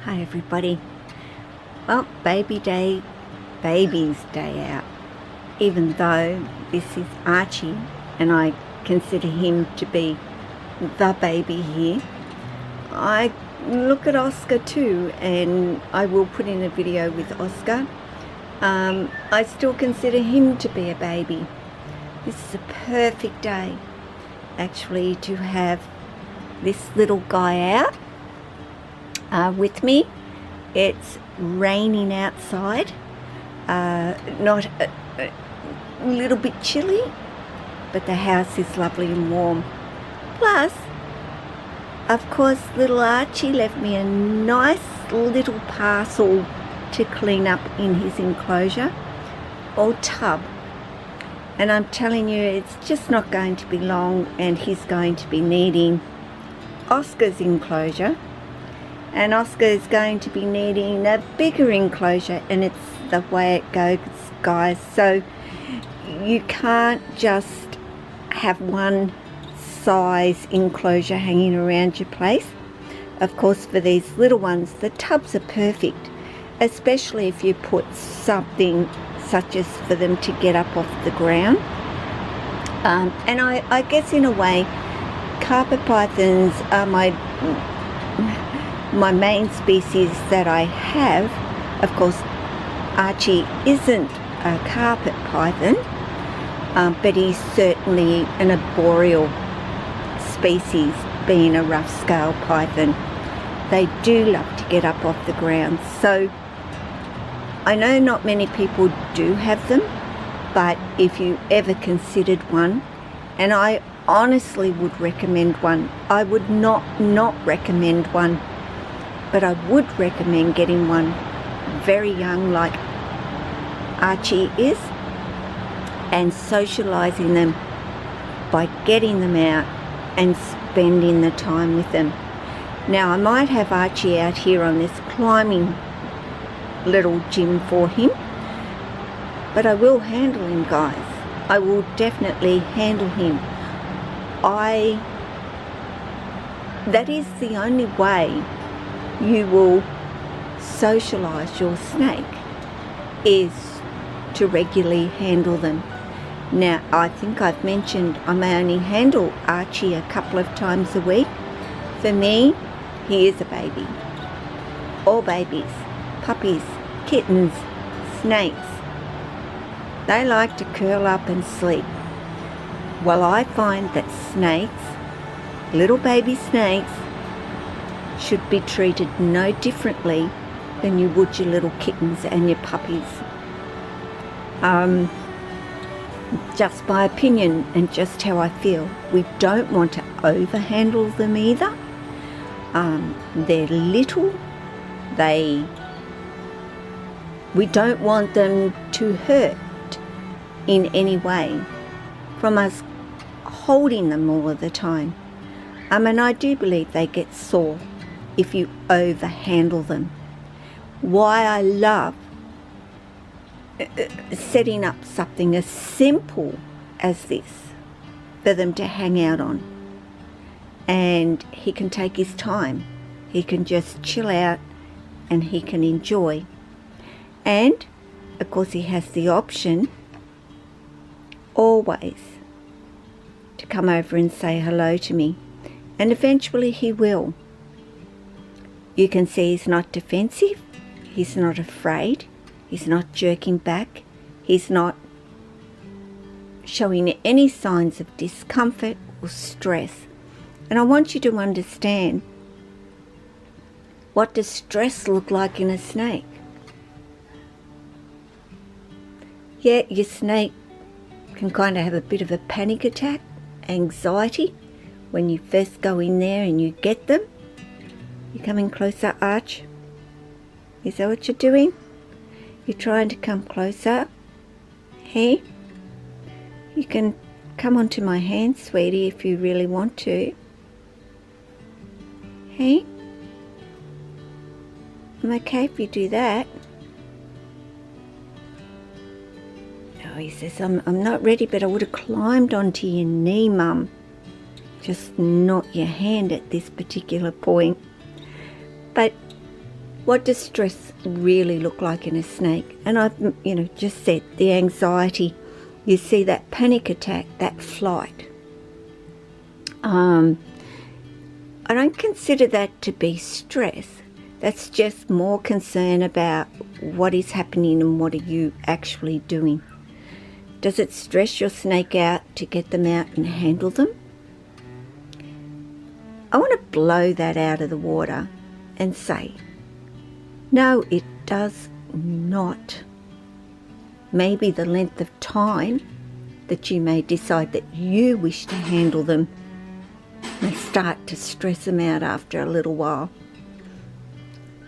Hi everybody. Well, baby's day out. Even though this is Archie and I consider him to be the baby here, I look at Oscar too, and I will put in a video with Oscar. I still consider him to be a baby. This is a perfect day actually to have this little guy out with me. It's raining outside, not a little bit chilly, but the house is lovely and warm. Plus, of course, little Archie left me a nice little parcel to clean up in his enclosure or tub, and I'm telling you, it's just not going to be long, and he's going to be needing Oscar's enclosure, and Oscar is going to be needing a bigger enclosure, and it's the way it goes, guys. So you can't just have one size enclosure hanging around your place. Of course, for these little ones, the tubs are perfect, especially if you put something such as for them to get up off the ground. And I guess in a way, carpet pythons are my main species that I have. Of course, Archie isn't a carpet python, but he's certainly an arboreal species, being a rough scale python. They do love to get up off the ground. So I know not many people do have them, but if you ever considered one, and I honestly would recommend one. I would not recommend one, but I would recommend getting one very young like Archie is, and socializing them by getting them out and spending the time with them. Now, I might have Archie out here on this climbing little gym for him, but I will handle him, guys. I will definitely handle him. That is the only way you will socialize your snake, is to regularly handle them. Now, I think I've mentioned I may only handle Archie a couple of times a week. For me, he is a baby. All babies, puppies, kittens, snakes, they like to curl up and sleep. Well, I find that snakes, little baby snakes, should be treated no differently than you would your little kittens and your puppies. Just my opinion and just how I feel. We don't want to overhandle them either. They're little. We don't want them to hurt in any way from us holding them all of the time. And I do believe they get sore if you overhandle them. Why I love setting up something as simple as this for them to hang out on, and he can take his time, he can just chill out and he can enjoy. And of course, he has the option always to come over and say hello to me, and eventually he will. You can see he's not defensive, he's not afraid, he's not jerking back, he's not showing any signs of discomfort or stress. And I want you to understand, what does stress look like in a snake? Yeah, your snake can kind of have a bit of a panic attack, anxiety, when you first go in there and you get them. You coming closer, Arch? Is that what you're doing? You're trying to come closer? Hey? You can come onto my hand, sweetie, if you really want to. Hey? I'm okay if you do that. Oh, he says, I'm not ready, but I would have climbed onto your knee, Mum. Just not your hand at this particular point. But What does stress really look like in a snake? And I've, just said the anxiety. You see that panic attack, that flight. I don't consider that to be stress. That's just more concern about what is happening and what are you actually doing. Does it stress your snake out to get them out and handle them? I want to blow that out of the water and say, no, it does not. Maybe the length of time that you may decide that you wish to handle them may start to stress them out after a little while.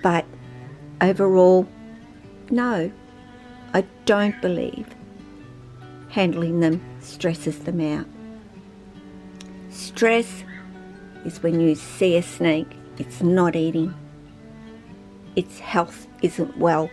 But overall, no, I don't believe handling them stresses them out. Stress is when you see a snake, it's not eating, its health isn't well.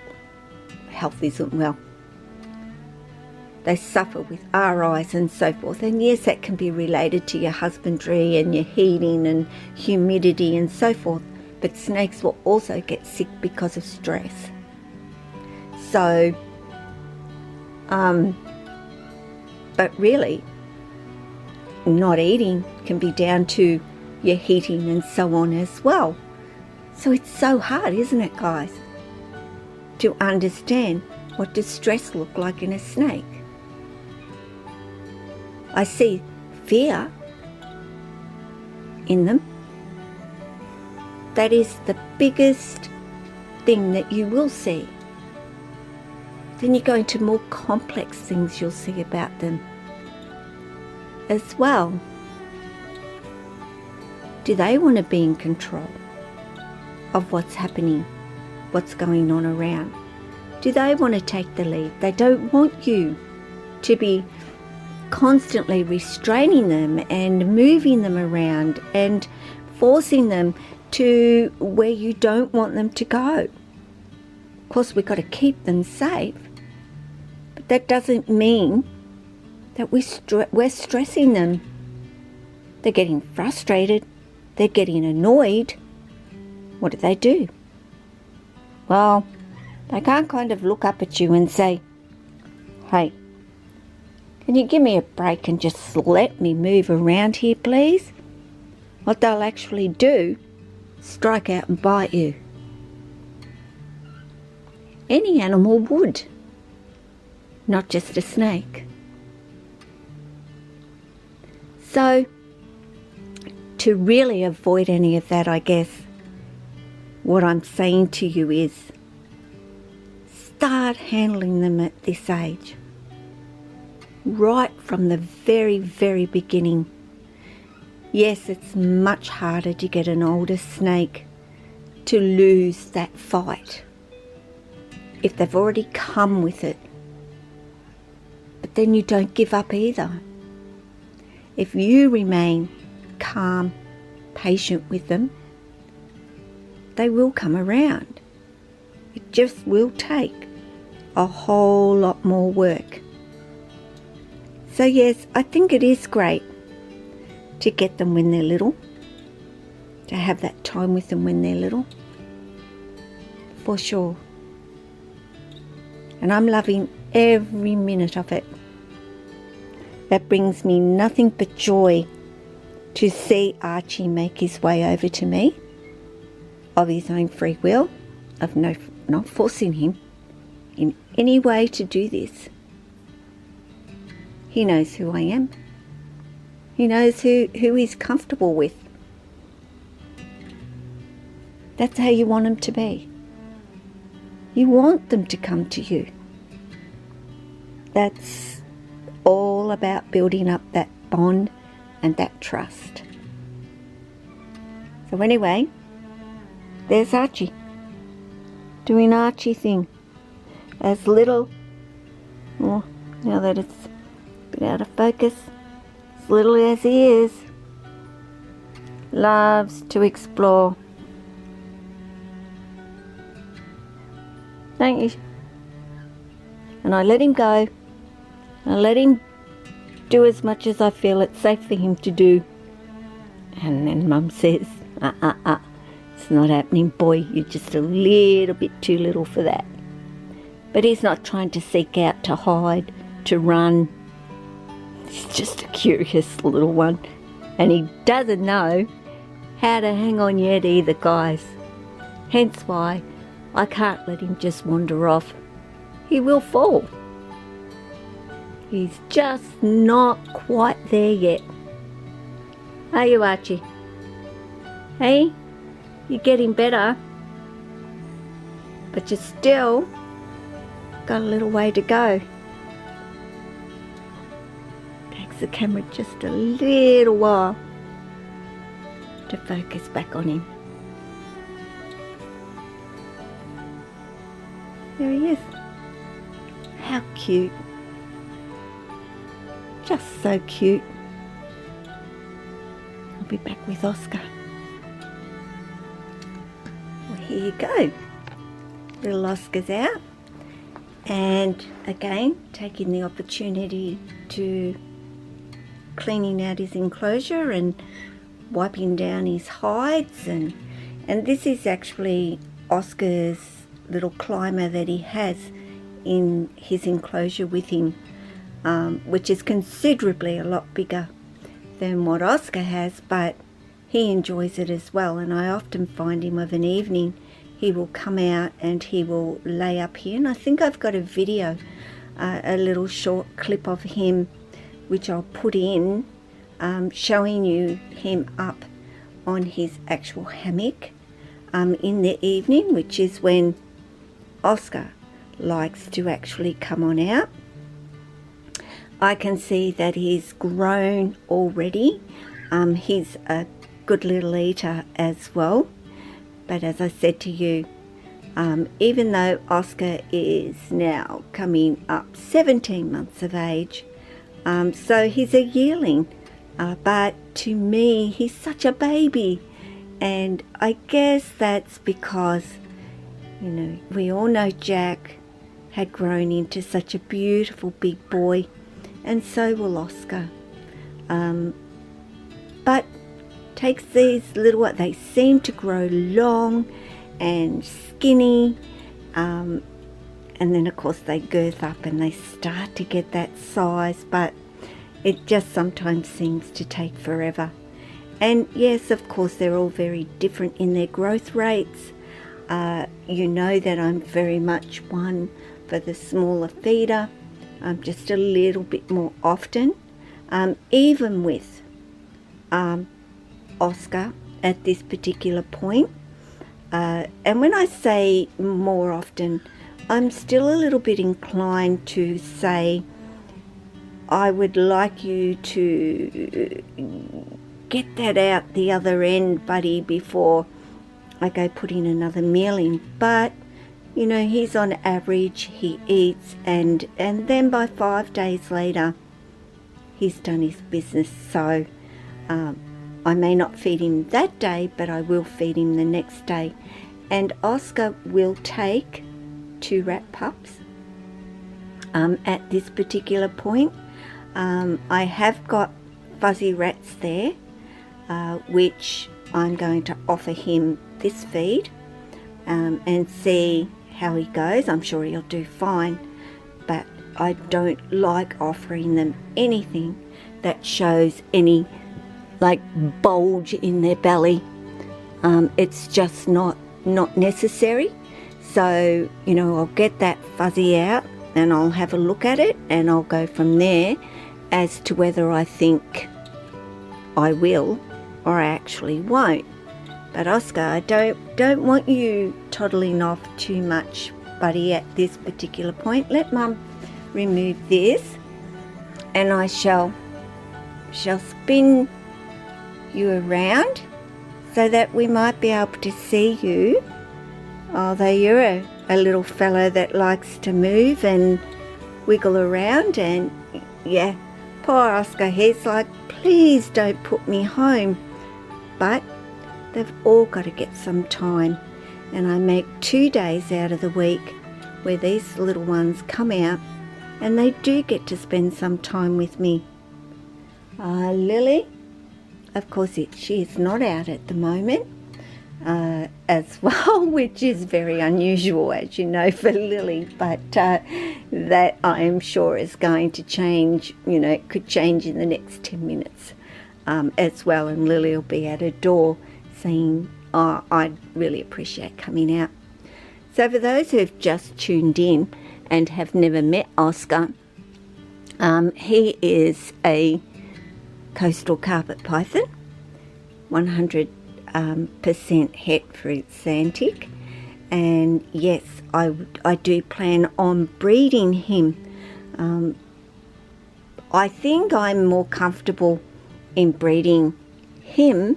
They suffer with RIs and so forth. And yes, that can be related to your husbandry and your heating and humidity and so forth. But snakes will also get sick because of stress. So, but really, not eating can be down to your heating and so on as well. So it's so hard, isn't it, guys, to understand what does stress look like in a snake. I see fear in them. That is the biggest thing that you will see. Then you go into more complex things you'll see about them as well. Do they want to be in control of what's happening, what's going on around? Do they want to take the lead? They don't want you to be constantly restraining them and moving them around and forcing them to where you don't want them to go. Of course, we've got to keep them safe, but that doesn't mean that we're stressing them. They're getting frustrated, they're getting annoyed. What do? Well, they can't kind of look up at you and say, hey, can you give me a break and just let me move around here, please? What they'll actually do, strike out and bite you. Any animal would, not just a snake. So, to really avoid any of that, I guess, what I'm saying to you is, start handling them at this age. Right from the very, very beginning. Yes, it's much harder to get an older snake to lose that fight if they've already come with it. But then you don't give up either. If you remain calm, patient with them, they will come around. It just will take a whole lot more work. So yes, I think it is great to get them when they're little, to have that time with them when they're little, for sure. And I'm loving every minute of it. That brings me nothing but joy to see Archie make his way over to me of his own free will, of not forcing him in any way to do this. He knows who I am. He knows who he's comfortable with. That's how you want them to be. You want them to come to you. That's all about building up that bond and that trust. So anyway, there's Archie, doing Archie thing. As little, now that it's a bit out of focus, as little as he is, loves to explore. Don't you? And I let him go. I let him do as much as I feel it's safe for him to do. And then Mum says, it's That's not happening, boy. You're just a little bit too little for that. But he's not trying to seek out to hide, to run. He's just a curious little one. And he doesn't know how to hang on yet either, guys. Hence why I can't let him just wander off. He will fall. He's just not quite there yet. Are you, Archie? Hey, you're getting better. But you still got a little way to go. Takes the camera just a little while to focus back on him. There he is. How cute. Just so cute. I'll be back with Oscar. Well, here you go. Little Oscar's out. And again, taking the opportunity to cleaning out his enclosure and wiping down his hides. And this is actually Oscar's little climber that he has in his enclosure with him, which is considerably a lot bigger than what Oscar has, but he enjoys it as well. And I often find him of an evening, he will come out and he will lay up here. And I think I've got a video, a little short clip of him, which I'll put in, showing you him up on his actual hammock in the evening, which is when Oscar likes to actually come on out. I can see that he's grown already. He's a good little eater as well. But as I said to you, even though Oscar is now coming up 17 months of age, so he's a yearling, but to me he's such a baby. And I guess that's because, you know, we all know Jack had grown into such a beautiful big boy, and so will Oscar. But takes these little, they seem to grow long and skinny, and then of course they girth up and they start to get that size, but it just sometimes seems to take forever. And yes, of course, they're all very different in their growth rates. You know that I'm very much one for the smaller feeder, just a little bit more often, even with Oscar at this particular point. And when I say more often, I'm still a little bit inclined to say I would like you to get that out the other end, buddy, before I go putting another meal in. But you know, he's on average, he eats, and then by 5 days later he's done his business. So I may not feed him that day, but I will feed him the next day. And Oscar will take 2 rat pups at this particular point. I have got fuzzy rats there, which I'm going to offer him this feed and see how he goes. I'm sure he'll do fine, but I don't like offering them anything that shows any like bulge in their belly. It's just not necessary. So, you know, I'll get that fuzzy out and I'll have a look at it, and I'll go from there as to whether I think I will or I actually won't. But Oscar, I don't want you toddling off too much, buddy, at this particular point. Let Mum remove this, and I shall spin you around so that we might be able to see you. Although you're a little fellow that likes to move and wiggle around, and yeah, poor Oscar, he's like, please don't put me home. But they've all got to get some time, and I make 2 days out of the week where these little ones come out and they do get to spend some time with me. Lily, of course she is not out at the moment, as well, which is very unusual, as you know, for Lily, but that I am sure is going to change. It could change in the next 10 minutes as well, and Lily will be at her door saying, "Oh, I'd really appreciate coming out." So for those who have just tuned in and have never met Oscar, he is a coastal carpet python, 100% het fruit Zantic, and yes, I do plan on breeding him. I think I'm more comfortable in breeding him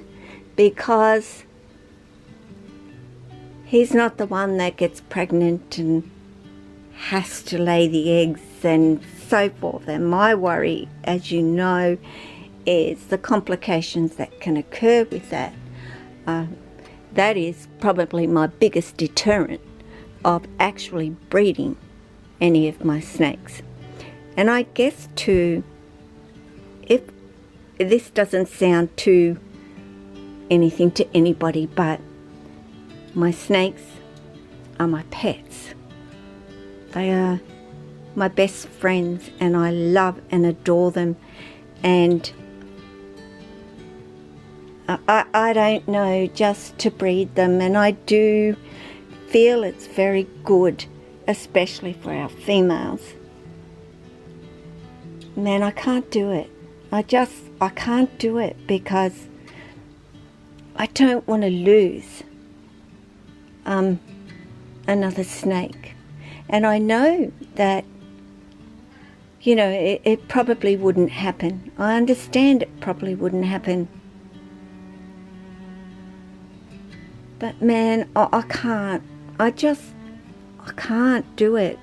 because he's not the one that gets pregnant and has to lay the eggs and so forth. And my worry, as you know, is the complications that can occur with that. That is probably my biggest deterrent of actually breeding any of my snakes. And I guess too, if this doesn't sound too anything to anybody, but my snakes are my pets. They are my best friends, and I love and adore them. And I don't know, just to breed them, and I do feel it's very good, especially for our females. Man, I can't do it. I can't do it because I don't want to lose another snake. And I know that, it probably wouldn't happen. I understand it probably wouldn't happen. But man, I can't. I can't do it.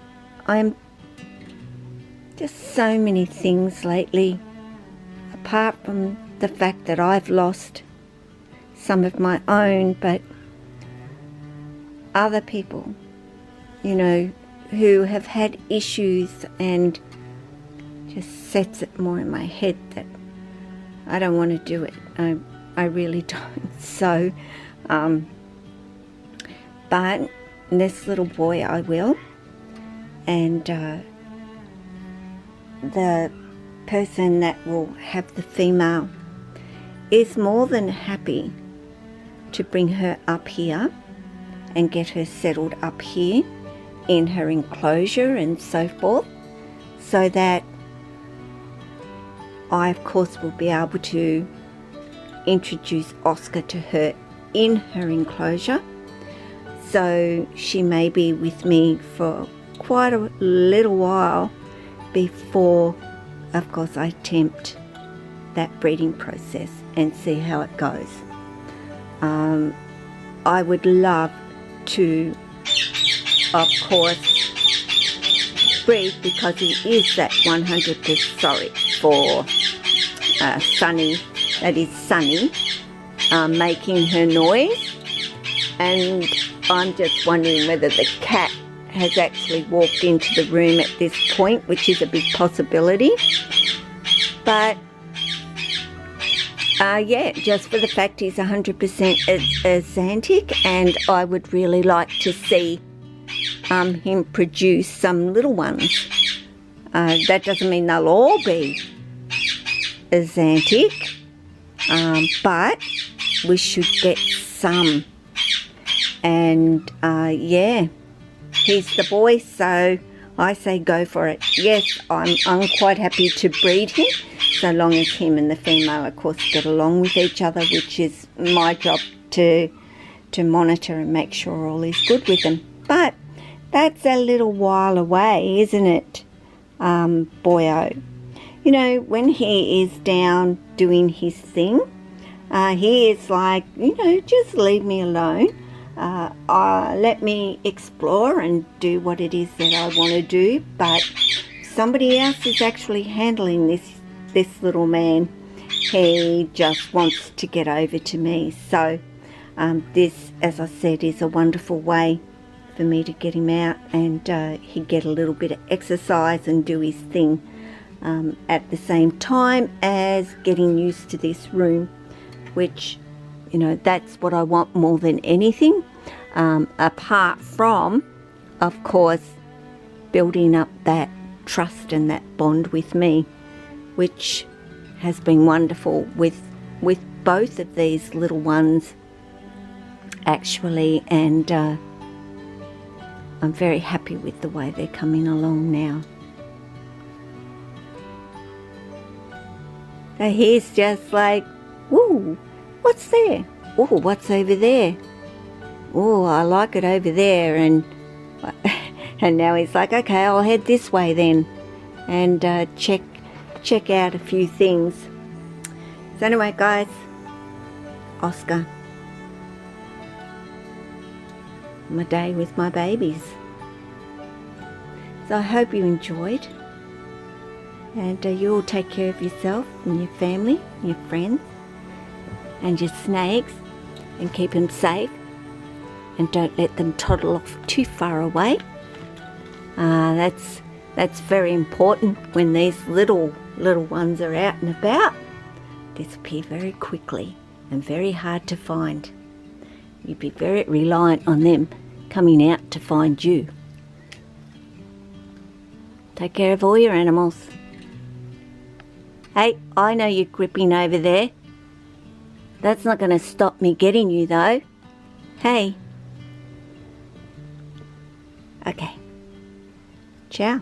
I'm just so many things lately, apart from the fact that I've lost some of my own, but other people, who have had issues, and just sets it more in my head that I don't want to do it. I really don't. So, but this little boy I will, and the person that will have the female is more than happy to bring her up here and get her settled up here in her enclosure and so forth, so that I of course will be able to introduce Oscar to her in her enclosure. So she may be with me for quite a little while before, of course, I attempt that breeding process and see how it goes. I would love to, of course, breed, because he is that 100%, sorry, for Sunny, that is Sunny, making her noise. And I'm just wondering whether the cat has actually walked into the room at this point, which is a big possibility. But yeah, just for the fact he's 100% Zantic, and I would really like to see him produce some little ones. That doesn't mean they'll all be Zantic, but we should get some. And yeah, he's the boy, so I say go for it. Yes, I'm quite happy to breed him, so long as him and the female, of course, get along with each other, which is my job to monitor and make sure all is good with them. But that's a little while away, isn't it, boyo? When he is down doing his thing, he is like, just leave me alone. Let me explore and do what it is that I want to do. But somebody else is actually handling this little man. He just wants to get over to me. So this, as I said, is a wonderful way for me to get him out, and he'd get a little bit of exercise and do his thing at the same time as getting used to this room, which You know, that's what I want more than anything, apart from, of course, building up that trust and that bond with me, which has been wonderful with both of these little ones, actually, and I'm very happy with the way they're coming along now. So he's just like, "Ooh, what's there? Oh, what's over there? Oh, I like it over there." And now he's like, "Okay, I'll head this way then, and check out a few things." So anyway, guys, Oscar, my day with my babies. So I hope you enjoyed, and you all take care of yourself and your family, your friends, and your snakes, and keep them safe, and don't let them toddle off too far away. That's very important when these little ones are out and about. Disappear very quickly and very hard to find. You'd be very reliant on them coming out to find you. Take care of all your animals. Hey, I know you're gripping over there. That's not going to stop me getting you though. Hey. Okay. Ciao.